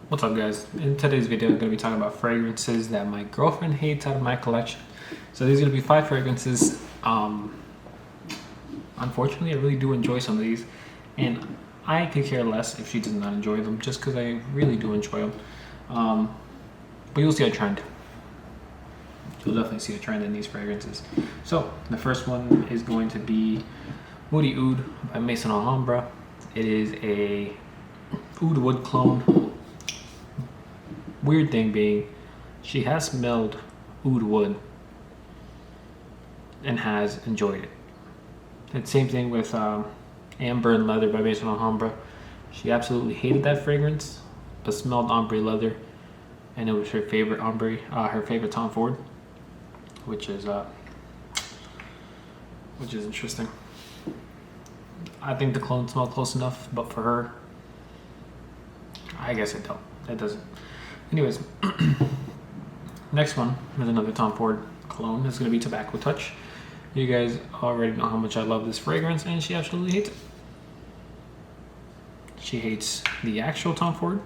What's up, guys? In today's video, I'm going to be talking about fragrances that my girlfriend hates out of my collection. So these are going to be 5 fragrances. Unfortunately, I really do enjoy some of these, and I could care less if she does not enjoy them, just because I really do enjoy them. But you'll see a trend. You'll definitely see a trend in these fragrances. So the first one is going to be Woody Oud by Maison Alhambra. It is a oud wood clone. Weird thing being, she has smelled oud wood and has enjoyed it. And same thing with Amber and Leather by Maison Alhambra. She absolutely hated that fragrance, but smelled ombre leather, and it was her favorite ombre, her favorite Tom Ford, which is interesting. I think the clones smell close enough, but for her, I guess it doesn't. Anyways, next one is another Tom Ford cologne. It's going to be Tobacco Touch. You guys already know how much I love this fragrance, and she absolutely hates it. She hates the actual Tom Ford,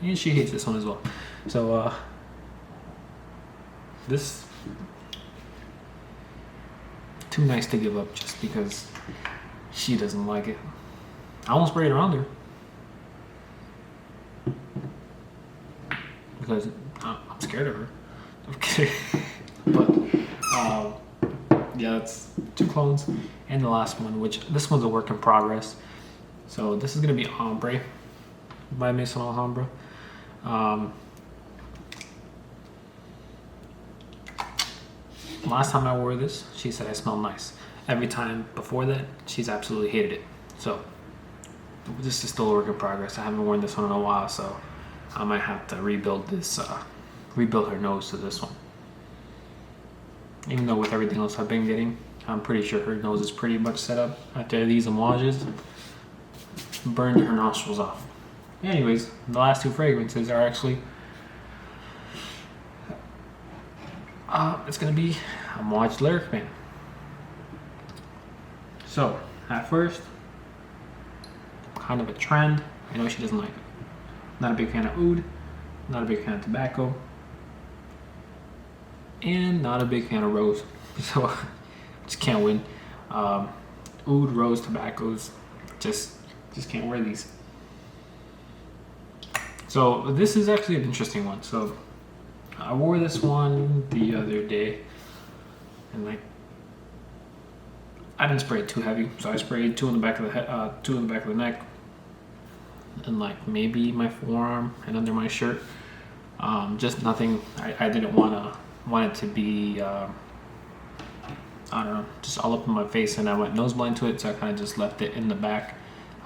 and she hates this one as well. So, this, too nice to give up just because she doesn't like it. I almost sprayed it around her, because I'm scared of her. I'm kidding. But yeah, that's 2 clones, and the last one, which this one's a work in progress. So this is gonna be Ombre by Maison Alhambra. Last time I wore this, she said I smell nice. Every time before that, she's absolutely hated it. So this is still a work in progress. I haven't worn this one in a while, so I might have to rebuild her nose to this one. Even though with everything else I've been getting, I'm pretty sure her nose is pretty much set up after these homages burned her nostrils off. Anyways, the last 2 fragrances are actually, it's gonna be homage Lyric Man. So, at first, kind of a trend. I know she doesn't like it. Not a big fan of oud, not a big fan of tobacco, and not a big fan of rose. So just can't win. Oud, rose, tobaccos, just can't wear these. So this is actually an interesting one. So I wore this one the other day, and I didn't spray it too heavy, so I sprayed 2 in the back of the head, 2 in the back of the neck, and maybe my forearm and under my shirt. Just nothing. I didn't want it to be I don't know, just all up in my face, and I went nose blind to it, so I kind of just left it in the back,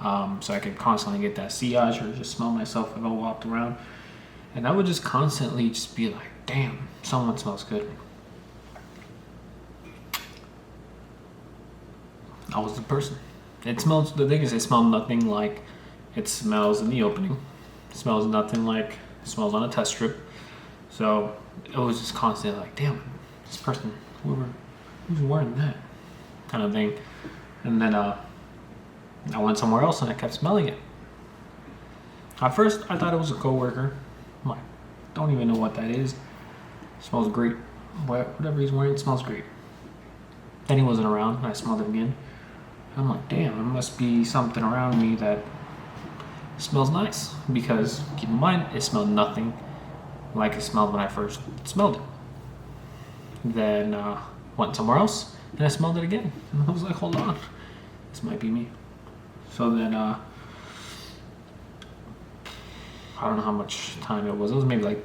so I could constantly get that sillage or just smell myself if I walked around, and I would just constantly just be like, damn, someone smells good. I was the person. It smells, the thing is, it smelled nothing like it smells in the opening. It smells nothing like it smells on a test strip. So it was just constantly like, damn, this person, who's wearing that kind of thing. And then I went somewhere else and I kept smelling it. At first, I thought it was a coworker. I'm like, don't even know what that is. It smells great. Whatever he's wearing, it smells great. Then he wasn't around, and I smelled it again. I'm like, damn, there must be something around me that smells nice, because keep in mind, it smelled nothing like it smelled when I first smelled it. Then went somewhere else, and I smelled it again, and I was like, hold on, this might be me. So then I don't know how much time it was. It was maybe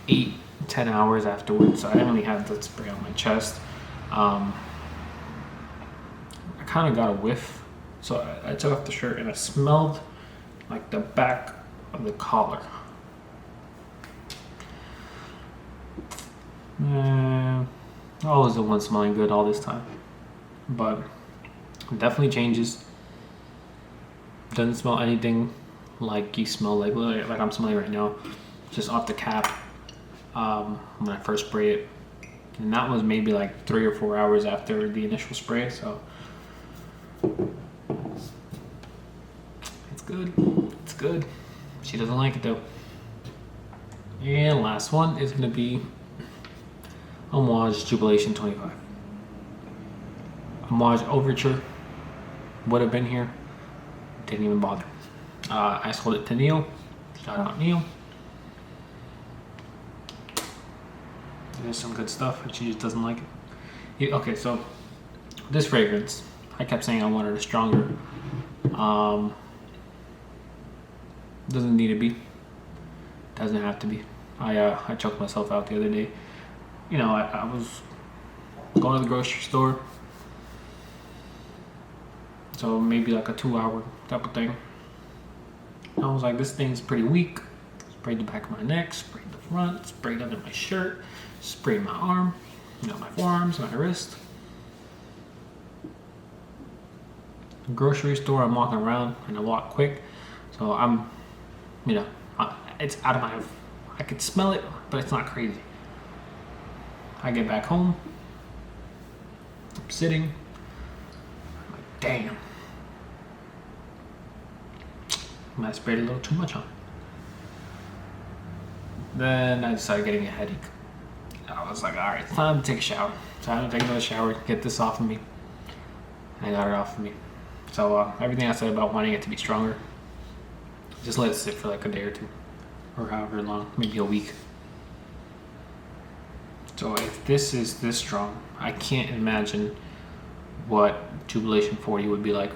8-10 hours afterwards, so I didn't really have that spray on my chest. I kind of got a whiff, so I took off the shirt and I smelled like the back of the collar. I was the one smelling good all this time, but it definitely changes. Doesn't smell anything like you smell like I'm smelling right now, just off the cap when I first spray it, and that was maybe 3 or 4 hours after the initial spray. So it's good. It's good. She doesn't like it though. And last one is going to be Homage Jubilation 25. Homage Overture would have been here. Didn't even bother. I sold it to Neil. Shout out Neil. There's some good stuff, but she just doesn't like it. Okay, so this fragrance, I kept saying I wanted it stronger. Doesn't need to be. Doesn't have to be. I choked myself out the other day. You know, I was going to the grocery store. So maybe like a 2-hour type of thing. I was like, this thing's pretty weak. Sprayed the back of my neck, sprayed the front, sprayed under my shirt, sprayed my arm, my forearms, my wrist. Grocery store, I'm walking around and I walk quick. So I'm, it's out of my, I could smell it, but it's not crazy. I get back home, I'm sitting, I'm like, damn. I might have sprayed a little too much on it. Then I started getting a headache. I was like, all right, it's time to take a shower. Time to take another shower, get this off of me. And I got it off of me. So everything I said about wanting it to be stronger, just let it sit for like a day or two. Or however long, maybe a week. So if this is this strong, I can't imagine what Jubilation 40 would be like.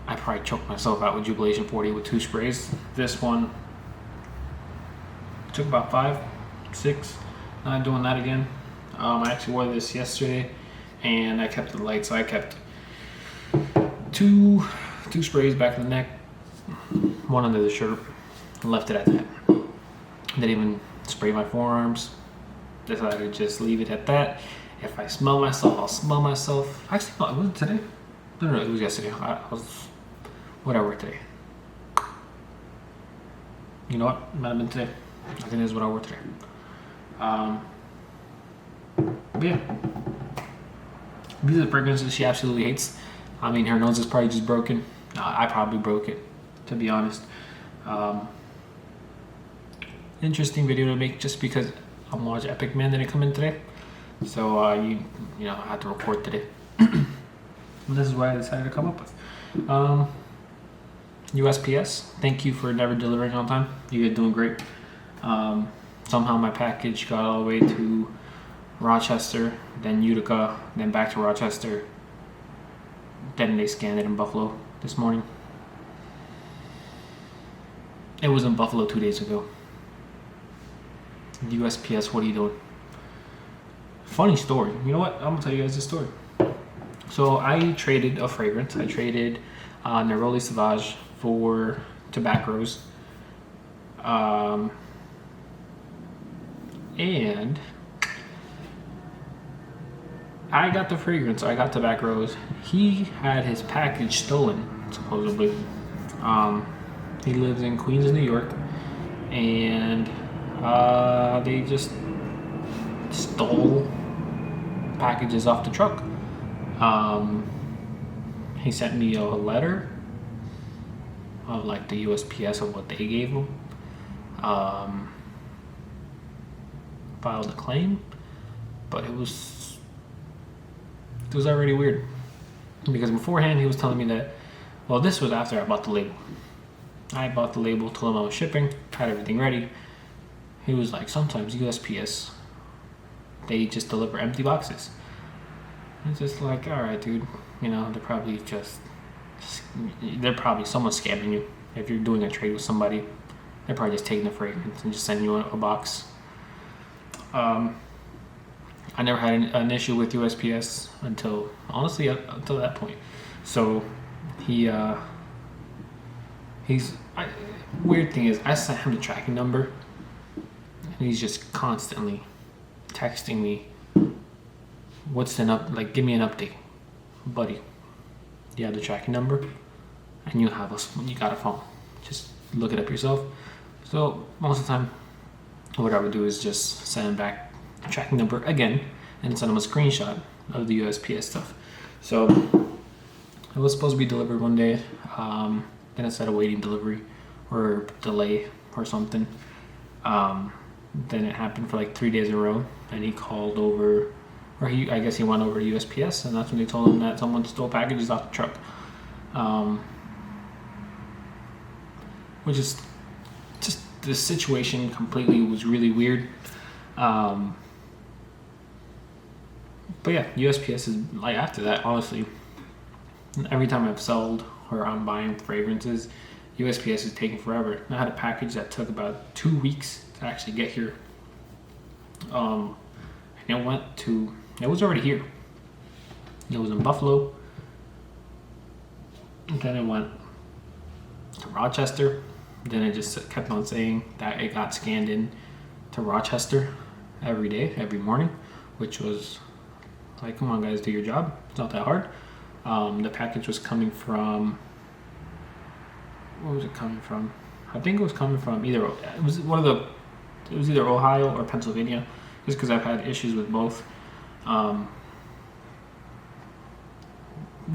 I probably choked myself out with Jubilation 40 with 2 sprays. This one took about 5, 6. Not doing that again. I actually wore this yesterday and I kept it light, so I kept two sprays back in the neck, 1 under the shirt, and left it at that. Didn't even spray my forearms. Decided to just leave it at that. If I smell myself, I'll smell myself. Actually, no, was it today? No, it was yesterday. What I worked today. You know what? It might have been today. I think this is what I wore today. But yeah. These are the fragrances she absolutely hates. I mean, her nose is probably just broken. I probably broke it, to be honest. Interesting video to make just because I'm watching Epic Man didn't come in today. So, I had to record today. This is what I decided to come up with. USPS, thank you for never delivering on time. You guys doing great. Somehow my package got all the way to Rochester, then Utica, then back to Rochester. Then they scanned it in Buffalo this morning. It was in Buffalo 2 days ago. USPS, what are you doing? Funny story. You know what? I'm gonna tell you guys this story. So I traded a fragrance. I traded Neroli Sauvage for Tobacco's. And I got the fragrance. I got Tobacco's. He had his package stolen, supposedly. He lives in Queens, New York. And they just stole packages off the truck. He sent me a letter of like the USPS of what they gave him. Filed a claim, but it was already weird because beforehand he was telling me that, well, this was after I bought the label. I bought the label, told him I was shipping, had everything ready. He was like, sometimes USPS, they just deliver empty boxes. It's just like, all right, dude, they're probably someone scamming you. If you're doing a trade with somebody, they're probably just taking the fragrance and just sending you a box. I never had an issue with USPS until that point. So weird thing is, I sent him the tracking number, and he's just constantly texting me, give me an update, buddy. You have the tracking number, and you got a phone. Just look it up yourself. So most of the time, what I would do is just send him back the tracking number again, and send him a screenshot of the USPS stuff. So it was supposed to be delivered one day. Then it said awaiting delivery or delay or something. Then it happened for like 3 days in a row, and he called over, or I guess he went over to USPS, and that's when they told him that someone stole packages off the truck. Which is just, the situation completely was really weird. But yeah, USPS is like, after that, honestly, every time I've sold or I'm buying fragrances, USPS is taking forever. I had a package that took about 2 weeks to actually get here. And it was already here. It was in Buffalo. And then it went to Rochester. Then it just kept on saying that it got scanned in to Rochester every day, every morning, which was like, come on guys, do your job. It's not that hard. The package was coming from, where was it coming from? I think it was coming from either, it was either Ohio or Pennsylvania, just because I've had issues with both.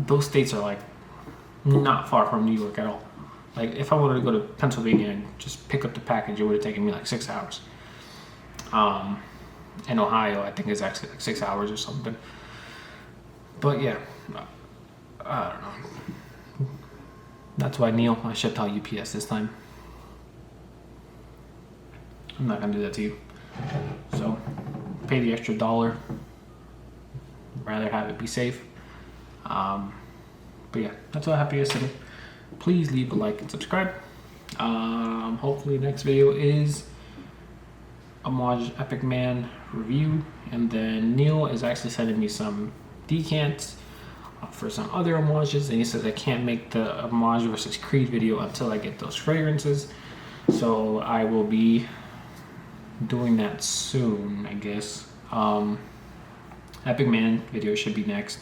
Those states are like not far from New York at all. Like, if I wanted to go to Pennsylvania and just pick up the package, it would have taken me like 6 hours. In Ohio, I think it's actually like 6 hours or something. But yeah, I don't know. That's why, Neil, I shipped out UPS this time. I'm not gonna do that to you. So, pay the extra $1. Rather have it be safe. But yeah, that's all I have for you yesterday. Please leave a like and subscribe. Hopefully next video is Homage Epic Man review, and then Neil is actually sending me some decants for some other homages, and he says I can't make the Homage versus Creed video until I get those fragrances, so I will be doing that soon, I guess. Epic Man video should be next.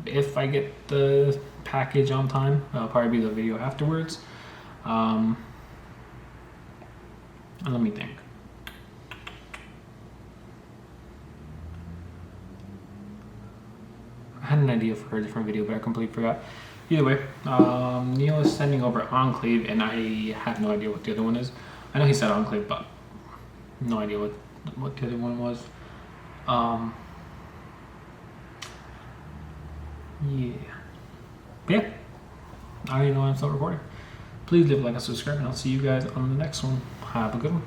If I get the package on time, it'll probably be the video afterwards. And let me think. I had an idea for a different video, but I completely forgot. Either way, Neil is sending over Enclave, and I have no idea what the other one is. I know he said Enclave, but no idea what the other one was. Yeah. I already know I'm still recording. Please leave a like and subscribe, and I'll see you guys on the next one. Have a good one.